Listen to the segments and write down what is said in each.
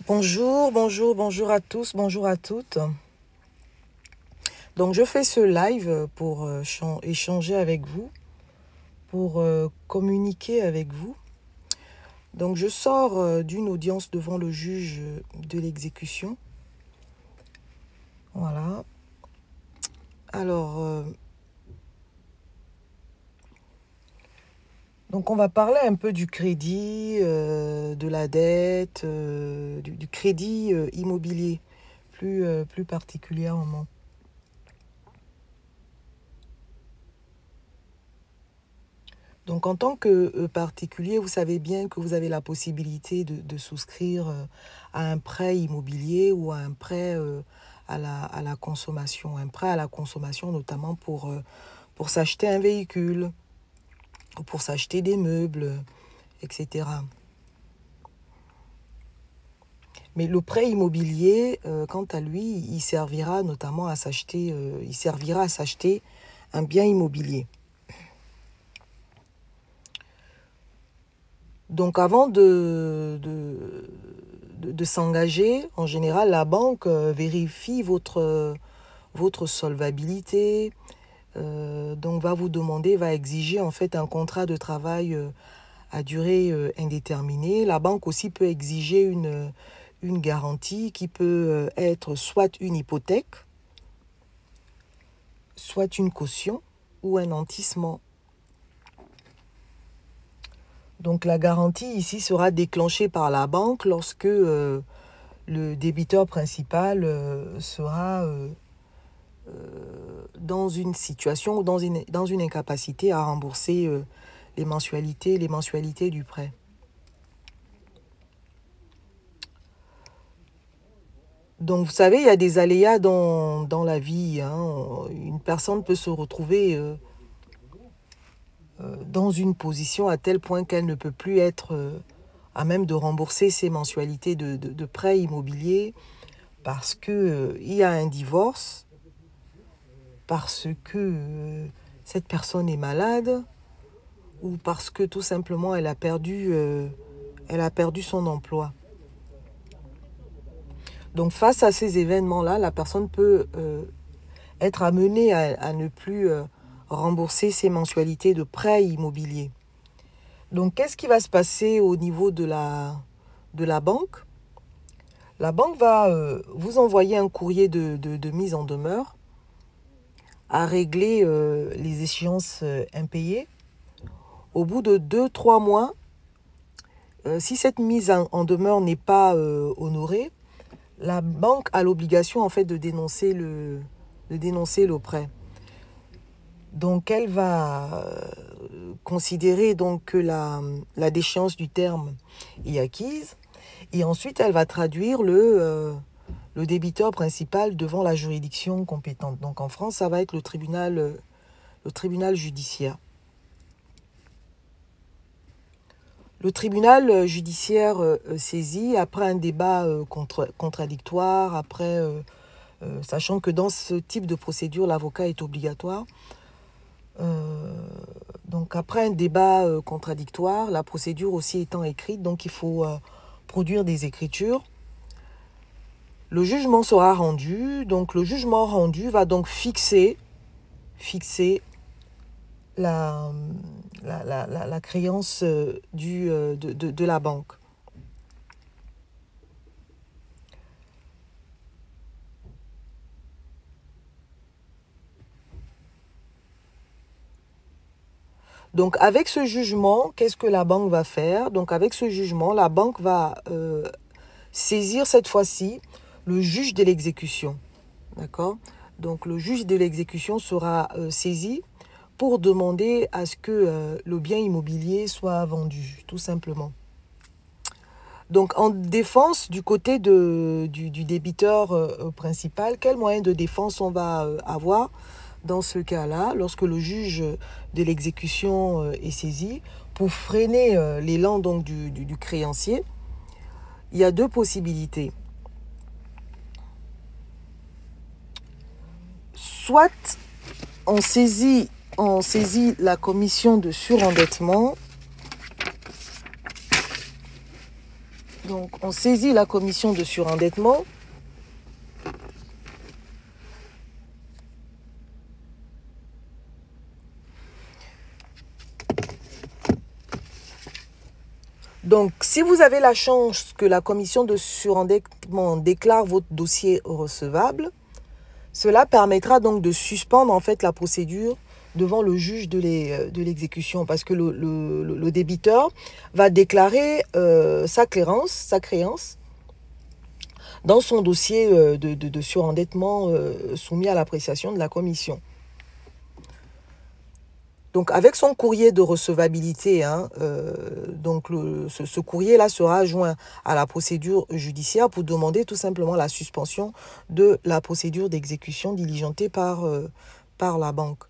Bonjour à tous, bonjour à toutes. Donc je fais ce live pour échanger avec vous, pour communiquer avec vous. Donc je sors d'une audience devant le juge de l'exécution. Voilà. Alors, donc on va parler un peu du crédit, de la dette, du crédit immobilier, plus particulièrement. Donc, en tant que particulier, vous savez bien que vous avez la possibilité de souscrire à un prêt immobilier ou à un prêt à la consommation. Un prêt à la consommation, notamment pour s'acheter un véhicule ou pour s'acheter des meubles, etc. Mais le prêt immobilier, quant à lui, il servira notamment à s'acheter, il servira à s'acheter un bien immobilier. Donc avant de s'engager, en général, la banque vérifie votre solvabilité, donc va vous demander, va exiger en fait un contrat de travail à durée indéterminée. La banque aussi peut exiger une garantie qui peut être soit une hypothèque, soit une caution ou un nantissement. Donc la garantie ici sera déclenchée par la banque lorsque le débiteur principal sera dans une situation ou dans une incapacité à rembourser les mensualités du prêt. Donc vous savez, il y a des aléas dans la vie, hein. Une personne peut se retrouver dans une position à tel point qu'elle ne peut plus être à même de rembourser ses mensualités de prêt immobilier parce que il y a un divorce, parce que cette personne est malade ou parce que tout simplement elle a perdu son emploi. Donc face à ces événements-là, la personne peut être amenée à ne plus rembourser ses mensualités de prêt immobilier. Donc qu'est-ce qui va se passer au niveau de la banque? La banque va vous envoyer un courrier de mise en demeure à régler les échéances impayées. Au bout de 2-3 mois, si cette mise en demeure n'est pas honorée, la banque a l'obligation en fait de dénoncer le prêt. Donc elle va considérer donc que la déchéance du terme est acquise et ensuite elle va traduire le débiteur principal devant la juridiction compétente. Donc en France, ça va être le tribunal judiciaire. Le tribunal judiciaire saisi, après un débat contradictoire, sachant que dans ce type de procédure, l'avocat est obligatoire. Donc après un débat contradictoire, la procédure aussi étant écrite, donc il faut produire des écritures. Le jugement sera rendu, donc le jugement rendu va donc fixer la créance de la banque. Donc avec ce jugement, qu'est-ce que la banque va faire? Donc avec ce jugement, la banque va saisir cette fois-ci le juge de l'exécution. D'accord? Donc le juge de l'exécution sera saisi pour demander à ce que le bien immobilier soit vendu, tout simplement. Donc en défense du côté du débiteur principal, quel moyen de défense on va avoir dans ce cas-là, lorsque le juge de l'exécution est saisi, pour freiner l'élan donc du créancier? Il y a deux possibilités. Soit on saisit la commission de surendettement. Donc Donc, on saisit la commission de surendettement. Donc, si vous avez la chance que la commission de surendettement déclare votre dossier recevable, cela permettra donc de suspendre en fait la procédure devant le juge de l'exécution, parce que le débiteur va déclarer sa créance dans son dossier de surendettement soumis à l'appréciation de la commission. Donc, avec son courrier de recevabilité, ce courrier-là sera joint à la procédure judiciaire pour demander tout simplement la suspension de la procédure d'exécution diligentée par la banque.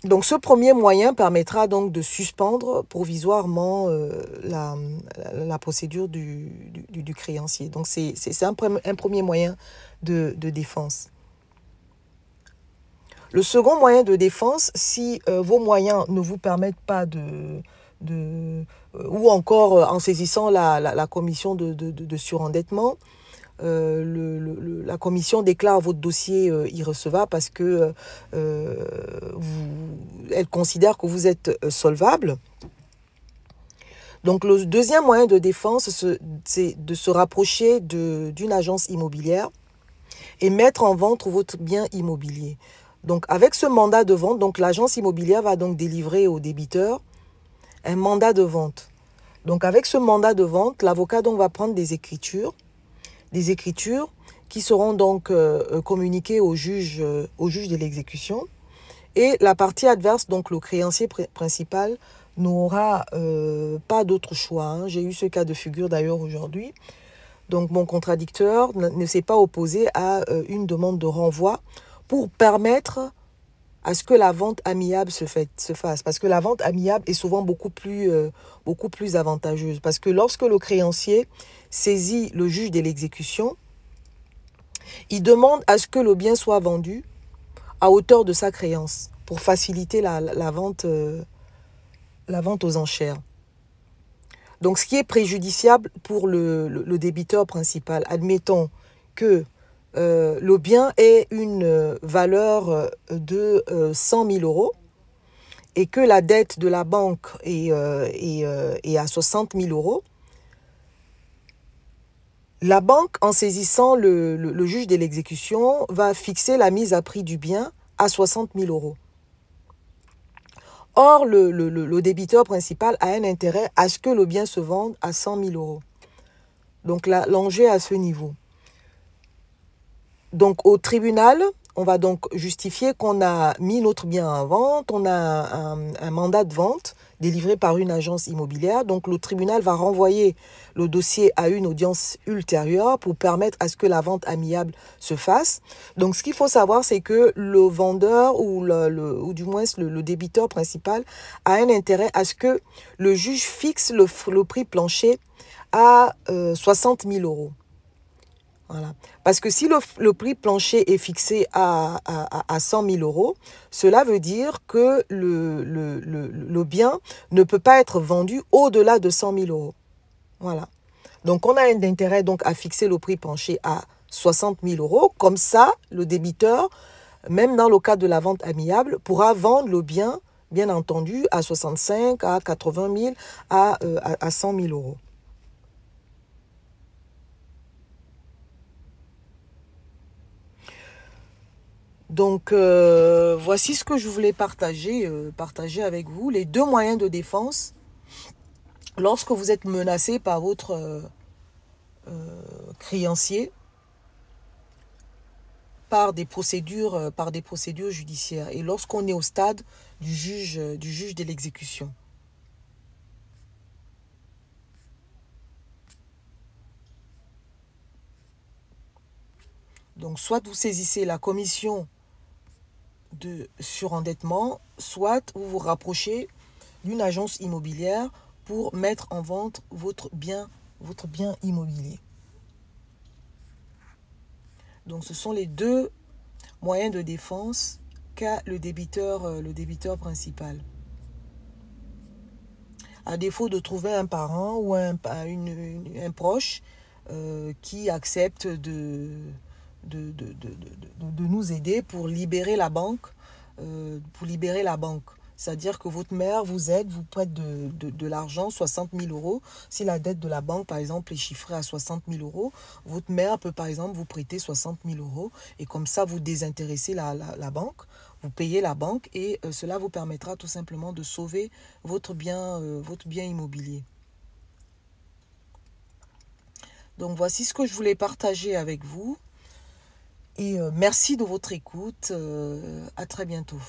Donc, ce premier moyen permettra donc de suspendre provisoirement la procédure du créancier. Donc, c'est un premier moyen de défense. Le second moyen de défense, si vos moyens ne vous permettent pas ou encore en saisissant la commission de surendettement, la commission déclare votre dossier irrecevable parce que elle considère que vous êtes solvable. Donc, le deuxième moyen de défense, c'est de se rapprocher d'une agence immobilière et mettre en vente votre bien immobilier. Donc, avec ce mandat de vente, donc l'agence immobilière va donc délivrer au débiteur un mandat de vente. Donc, avec ce mandat de vente, l'avocat donc va prendre des écritures qui seront donc communiquées au juge de l'exécution. Et la partie adverse, donc le créancier principal, n'aura pas d'autre choix. J'ai eu ce cas de figure d'ailleurs aujourd'hui. Donc, mon contradicteur ne s'est pas opposé à une demande de renvoi pour permettre à ce que la vente amiable se fasse. Parce que la vente amiable est souvent beaucoup plus avantageuse. Parce que lorsque le créancier saisit le juge de l'exécution, il demande à ce que le bien soit vendu à hauteur de sa créance pour faciliter la vente aux enchères. Donc, ce qui est préjudiciable pour le débiteur principal, admettons que le bien ait une valeur de 100 000 euros et que la dette de la banque est à 60 000 euros. La banque, en saisissant le juge de l'exécution, va fixer la mise à prix du bien à 60 000 euros. Or, le débiteur principal a un intérêt à ce que le bien se vende à 100 000 euros. Donc, l'enjeu est à ce niveau. Donc, au tribunal, on va donc justifier qu'on a mis notre bien en vente, on a un mandat de vente délivré par une agence immobilière. Donc, le tribunal va renvoyer le dossier à une audience ultérieure pour permettre à ce que la vente amiable se fasse. Donc, ce qu'il faut savoir, c'est que le vendeur ou du moins le débiteur principal a un intérêt à ce que le juge fixe le prix plancher à 60 000 euros. Voilà. Parce que si le prix plancher est fixé à 100 000 euros, cela veut dire que le bien ne peut pas être vendu au-delà de 100 000 euros. Voilà. Donc, on a un intérêt donc, à fixer le prix plancher à 60 000 euros. Comme ça, le débiteur, même dans le cas de la vente amiable, pourra vendre le bien, bien entendu, à 65 000, à 80 000, à 100 000 euros. Donc, voici ce que je voulais partager avec vous. Les deux moyens de défense lorsque vous êtes menacé par votre créancier par des procédures judiciaires et lorsqu'on est au stade du juge de l'exécution. Donc, soit vous saisissez la commission de surendettement, soit vous vous rapprochez d'une agence immobilière pour mettre en vente votre bien immobilier. Donc, ce sont les deux moyens de défense qu'a le débiteur principal. à défaut de trouver un parent ou un proche qui accepte de nous aider pour libérer la banque. C'est-à-dire que votre mère vous aide, vous prête de l'argent, 60 000 euros. Si la dette de la banque, par exemple, est chiffrée à 60 000 euros, votre mère peut, par exemple, vous prêter 60 000 euros. Et comme ça, vous désintéressez la banque, vous payez la banque et cela vous permettra tout simplement de sauver votre bien immobilier. Donc, voici ce que je voulais partager avec vous. Et merci de votre écoute. À très bientôt.